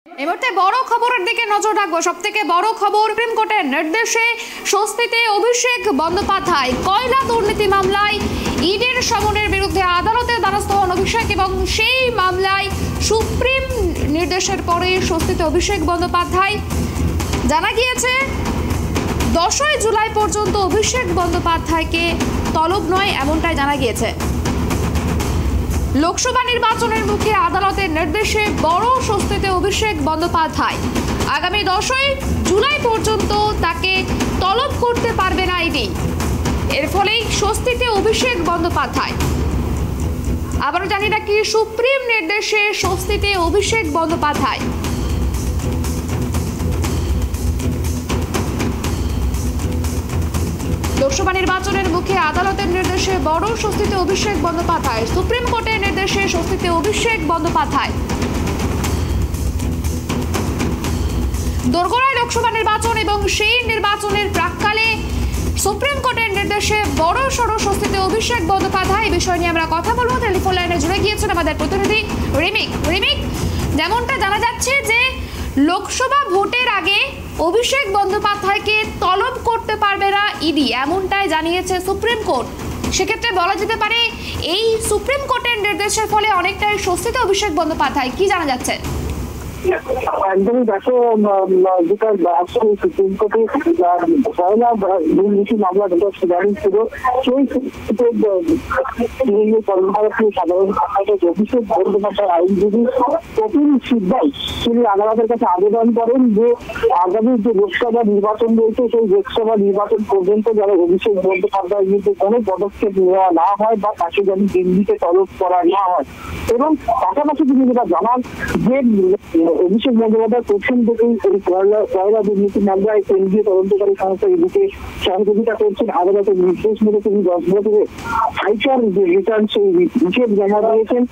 এই মুহূর্তে বড় খবরের দিকে নজর রাখবো। সবথেকে বড় খবর, সুপ্রিম কোর্টের নির্দেশে স্বস্তিতে অভিষেক বন্দ্যোপাধ্যায় কয়লা দুর্নীতি মামলায় ইডির সমনের বিরুদ্ধে আদালতে দ্বারস্থ হন অভিষেক এবং সেই মামলায় সুপ্রিম নির্দেশের পরে স্বস্তিতে অভিষেক বন্দ্যোপাধ্যায়। জানা গিয়েছে 10ই জুলাই পর্যন্ত অভিষেক বন্দ্যোপাধ্যায়কে তলব নয়, এমনটাই জানা গিয়েছে। লোকসভা নির্বাচনের মুখে আদালতের নির্দেশে বড় স্বস্তিতে অভিষেক বন্দ্যোপাধ্যায়। আগামী 10ই জুলাই পর্যন্ত তাকে তলব করতে পারবে না ইডি। এর ফলেই স্বস্তিতে অভিষেক বন্দ্যোপাধ্যায়। আবারও জানি রাখি, সুপ্রিম নির্দেশে স্বস্তিতে অভিষেক বন্দ্যোপাধ্যায়। লোকসভা নির্বাচনের মুখে আদালতের নির্দেশে বড় স্বস্তিতে অভিষেক বন্দ্যোপাধ্যায়। সুপ্রিম কোর্টের নির্দেশে স্বস্তিতে অভিষেক বন্দ্যোপাধ্যায়। দোরগোড়ায় লোকসভা নির্বাচন এবং সেই নির্বাচনের প্রাক্কালে সুপ্রিম কোর্টের নির্দেশে বড় সড় স্বস্তিতে অভিষেক বন্দ্যোপাধ্যায়। এই বিষয় নিয়ে আমরা কথা বলবো। টেলিফোন লাইনে জুড়ে গিয়েছেন আমাদের প্রতিনিধি রিমিক। যেমনটা জানা যাচ্ছে যে লোকসভা ভোটের আগে অভিষেক বন্দ্যোপাধ্যায়কে তলব করতে পারবে না ইডি, এমনটাই জানিয়েছে সুপ্রিম কোর্ট। সেক্ষেত্রে বলা যেতে পারে এই সুপ্রিম কোর্টের নির্দেশের ফলে অনেকটাই স্বস্তিতে অভিষেক বন্দ্যোপাধ্যায়। কি জানা যাচ্ছে? একদমই দেখো, যেটা আসলে সুপ্রিম কোর্টে পয়লা দুর্নীতি মামলা যেটা শুনানি ছিল, সেই সর্বভারতীয় সাধারণ সম্পাদক অভিষেক বন্দ্যোপাধ্যায় আইনজীবী কপিল সিব্বাল তিনি আদালতের কাছে আবেদন করেন যে আগামী যে লোকসভা নির্বাচন রয়েছে সেই লোকসভা নির্বাচন পর্যন্ত যেন অভিষেক বন্দ্যোপাধ্যায়ের বিরুদ্ধে কোনো পদক্ষেপ নেওয়া না হয় বা তাকে যেন দিল্লিতে তলব করা না হয়। এবং পাশাপাশি তিনি যেটা জানান যে অভিষেক বন্দ্যোপাধ্যায় প্রথম থেকেই এই কয়লা দুর্নীতি মামলায় কেন্দ্রীয় তদন্তকারী সংস্থা ইডিকে সহযোগিতা করছেন। আদালতের নির্দেশ মেনে তিনি 10 বছরের হাইচার রিটার্ন সেই হিসেব জমা দিয়েছেন।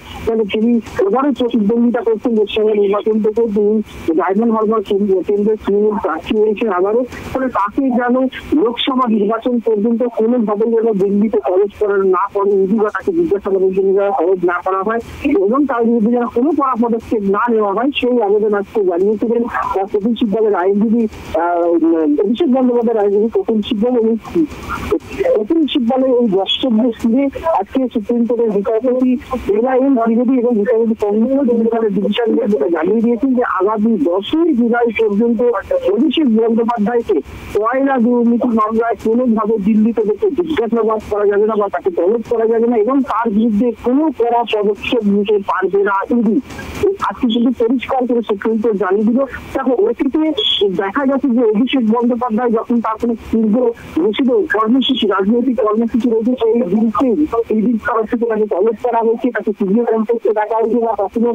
তিনি এবারে প্রতিদ্বন্দ্বিতা করছেন লোকসভা নির্বাচন থেকে। তিনি ডায়মন্ড হারবার কেন্দ্রের তৃণমূল প্রার্থী হয়েছেন আবারও। ফলে তাকে যেন লোকসভা নির্বাচন পর্যন্ত কোনোভাবে যেন দিল্লিতে তলব করা না করে ইডি বা তাকে জিজ্ঞাসাবাদের জন্য তলব না করা হয় এবং তার বিরুদ্ধে যেন কোনো কড়া পদক্ষেপ না নেওয়া হয়, সেই আবেদন আজকে জানিয়েছিলেন কপিল সিব্বালের আইনজীবী অভিষেক বন্দ্যোপাধ্যায়ের আইনজীবী কপিল সিব্বাল। এবং কপিল সিব্বালের এই বক্তব্য শুনে আজকে সুপ্রিম কোর্টের বিচারপতি এম ত্রিবেদী এবং বিচারপতি কংগ্রেস ডিভিশন যেটা জানিয়ে দিয়েছেন যে আগামী 10ই জুলাই পর্যন্ত অভিষেক বন্দ্যোপাধ্যায়কে কয়লা দুর্নীতি মামলায় কোনোভাবে দিল্লিতে দেখে জিজ্ঞাসাবাদ করা যাবে না বা তাকে তলব করা যাবে না এবং তার বিরুদ্ধে কোনো কড়া পদক্ষেপ নিতে পারবে না ইডি। আজকে কিন্তু পরিষ্কার করে সুপ্রিম কোর্ট জানিয়ে দিল। দেখো, অতীতে দেখা গেছে যে অভিষেক বন্দ্যোপাধ্যায় যখন তার কোনো পূর্ব ঘোষিত কর্মসূচি রাজনৈতিক কর্মসূচি রয়েছে সেই বিরুদ্ধে ইডির তরফ থেকে তাকে তলব করা হয়েছে, তাকে সিবিআই কমপ্লেক্সে ডাকা হয়েছে বা কখনো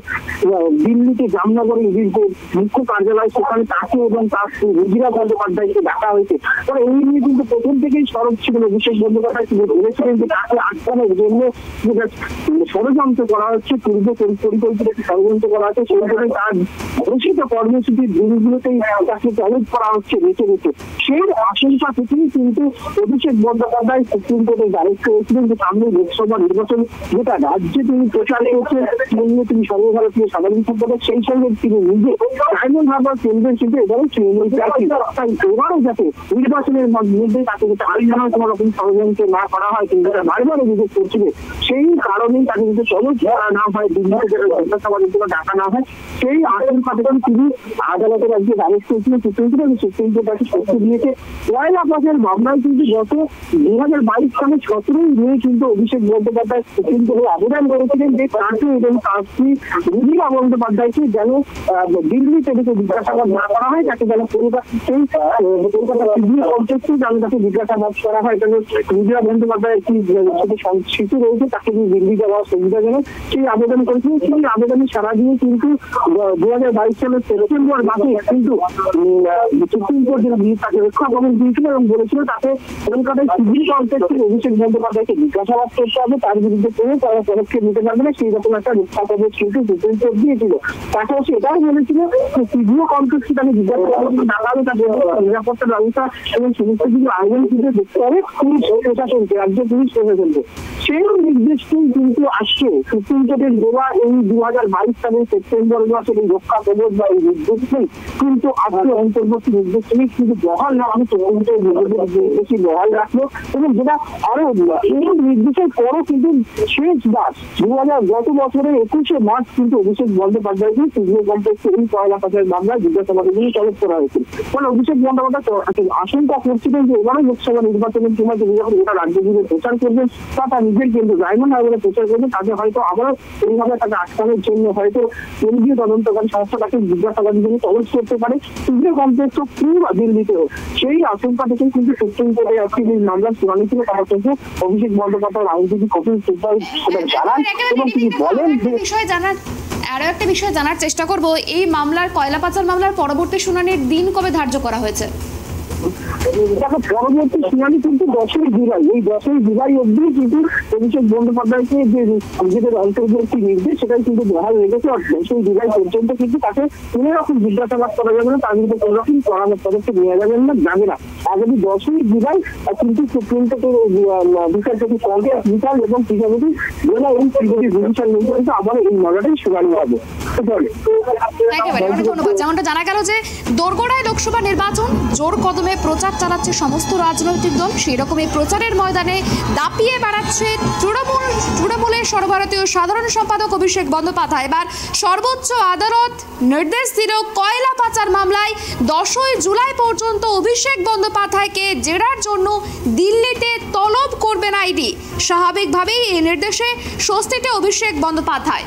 দিল্লিতে জামনগরে ইডির যে মুখ্য কার্যালয় সেখানে তাকে এবং তার রুজিরা বন্দ্যোপাধ্যায়কে ডাকা হয়েছে। তবে এই নিয়ে কিন্তু প্রথম থেকেই সরব ছিলেন অভিষেক বন্দ্যোপাধ্যায়। তিনি বলেছিলেন যে তাকে আটকানোর জন্য ষড়যন্ত্র করা হচ্ছে, পূর্ব পরিকল্পিত ষড়যন্ত্র করা হচ্ছে, সেই জন্য তার ঘোষিত কর্মসূচির দিনগুলোতেই তাকে তলব করা হচ্ছে বেছে বেছে। সেই আশঙ্কা থেকেই কিন্তু অভিষেক বন্দ্যোপাধ্যায় সুপ্রিম কোর্টে দ্বারস্থ হয়েছিলেন যে সামনে লোকসভা নির্বাচন যেটা রাজ্যে তিনি প্রচারে হচ্ছে, তিনি সর্বভারতীয় সাধারণ সম্পাদক, সেই সঙ্গে তিনি নিজে ডায়মন্ড হারবার কেন্দ্রের কিন্তু এবারও তৃণমূল প্রার্থী। তাই এবারও যাতে নির্বাচনের মধ্যে তাকে যাতে আলোচনা কোনো রকম ষড়যন্ত্র না করা হয়, তিনি যেটা বারবার অভিযোগ করছিলেন, সেই কারণেই তাকে যদি তলব করা না হয়, দিল্লিতে যেটা জিজ্ঞাসাবাদের জন্য ডাকা না হয়, সেই আশঙ্কা থেকে তিনি আদালতের আজকে দ্বারস্থ হয়েছিলেন সুপ্রিম কোর্ট এবং সুপ্রিম কোর্ট তাকে শক্তি দিয়েছে। কয়লা পাচার মামলায় কিন্তু গত 2022 সালে 17ই মে কিন্তু অভিষেক বন্দ্যোপাধ্যায় সুপ্রিম কোর্টে আবেদন করেছিলেন যে তাকে এবং তার স্ত্রী রুজিরা বন্দ্যোপাধ্যায়কে যেন দিল্লিতে ডেকে জিজ্ঞাসাবাদ না করা হয়, তাকে যেন কলকাতা সিবিআই কমপ্লেক্সে যেন তাকে জিজ্ঞাসাবাদ করা হয়। কারণ রুজিরা বন্দ্যোপাধ্যায় একটি শিশু রয়েছে, তাকে দিল্লি যাওয়ার সুবিধাজনক সেই আবেদন করেছিলেন। সেই আবেদনে সারা দিয়ে কিন্তু 2022 সালের সেপ্টেম্বর মাসে কিন্তু সুপ্রিম কোর্ট তাকে রক্ষা কমিটি দিয়েছিল এবং বলেছিল তাকে কলকাতায় সিবিআই কমপ্লেক্সে অভিষেক বন্দ্যোপাধ্যায়কে জিজ্ঞাসাবাদ করতে হবে, তার বিরুদ্ধে কোনো পদক্ষেপ নিতে পারবে না, সেই রকম একটা রক্ষা কমিটি কিন্তু সুপ্রিম কোর্ট দিয়েছিল। পাশাপাশি এটাও বলেছিল সিবিআই কমপ্লেক্সে তাকে জিজ্ঞাসাবাদ ডাকা হবে, তাকে নিরাপত্তার ব্যবস্থা এবং সমস্ত কিছু আয়োজন কিন্তু দেখতে হবে পুলিশ প্রশাসনকে, রাজ্য পুলিশ প্রশাসনকে। সেই নির্দেশটি কিন্তু আসছে সুপ্রিম কোর্টের দেওয়া এই 2022 সালের সেপ্টেম্বর মাসের এই রক্ষা কবচ বা এই নির্দেশ নেই, কিন্তু আজকে অন্তর্বর্তী নির্দেশ নেই কিন্তু বহাল রাখলো, তদন্তের নির্দেশই বহাল রাখলো। এবং যেটা আরো এই নির্দেশের পরও কিন্তু শেষবার গত বছরের 21শে মার্চ কিন্তু অভিষেক বন্দ্যোপাধ্যায়কে সিবিআই কমপ্লেক্সে এই কয়লা পাচারের মামলায় জিজ্ঞাসাবাদে নিয়ে তলব করা হয়েছিল। ফলে অভিষেক বন্দ্যোপাধ্যায় আশঙ্কা করছিলেন যে এবারে লোকসভা নির্বাচনের সময় তিনি যখন গোটা রাজ্য জুড়ে প্রচার করবেন তা তার নিজের কেন্দ্র ডায়মন্ড হারবারে প্রচার করবেন, তাকে হয়তো আবারও এইভাবে তাকে আটকানোর জন্য হয়তো কেন্দ্রীয় তদন্তকারী সংস্থা তাকে জিজ্ঞাসাবাদের জন্য তলব করতে পারে সিবিআই কমপ্লেক্স হোক কিংবা দিল্লিতে হোক। সেই আশঙ্কা থেকেই কিন্তু সুপ্রিম কোর্টে আজকে যে মামলার শুনানি ছিল তারা কিন্তু অভিষেক বন্দ্যোপাধ্যায়ের আইনজীবী কপিল সিব্বল সেটা জানান এবং তিনি বলেন যে আরো একটা বিষয় জানার চেষ্টা করব, এই মামলার কয়লা পাচার মামলার পরবর্তী শুনানির দিন কবে ধার্য করা হয়েছে? দেখো পরবর্তী শুনানি কিন্তু 10ই জুলাই, এই 10ই জুলাই অব্দি কিন্তু অভিষেক বন্দ্যোপাধ্যায়কে যে নিজেদের অন্তর্বর্তী নির্দেশ সেটাই কিন্তু বহাল রেখেছে। 10ই জুলাই পর্যন্ত কিন্তু তাকে কোনো রকম জিজ্ঞাসাবাদ করা যাবে না, তার বিরুদ্ধে কোনো রকম কড়া পদক্ষেপ নেওয়া যাবে না। আগামী 10ই জুলাই কিন্তু সুপ্রিম কোর্টের বিচারপতি কংগ্রেস বিশাল এবং বিচারপতি জেলা এবং শ্রীপতি ডিভিশন নির্ধারিত আবার এই মামলাটাই শুনানি হবে। ধন্যবাদ। যেমনটা জানা গেল যে দোরগোড়ায় লোকসভা নির্বাচন, জোর কদমে প্রচার চালাচ্ছে সমস্ত রাজনৈতিক দল, সেই রকমই প্রচারের ময়দানে দাপিয়ে বেড়াচ্ছে তৃণমূলের সর্বভারতীয় সাধারণ সম্পাদক অভিষেক বন্দ্যোপাধ্যায়। এবার সর্বোচ্চ আদালত নির্দেশ দিল কয়লা পাচার মামলায় 10ই জুলাই পর্যন্ত অভিষেক বন্দ্যোপাধ্যায়কে জেরার জন্য দিল্লিতে তলব করবেন আইডি। স্বাভাবিকভাবেই এই নির্দেশে স্বস্তিতে অভিষেক বন্দ্যোপাধ্যায়।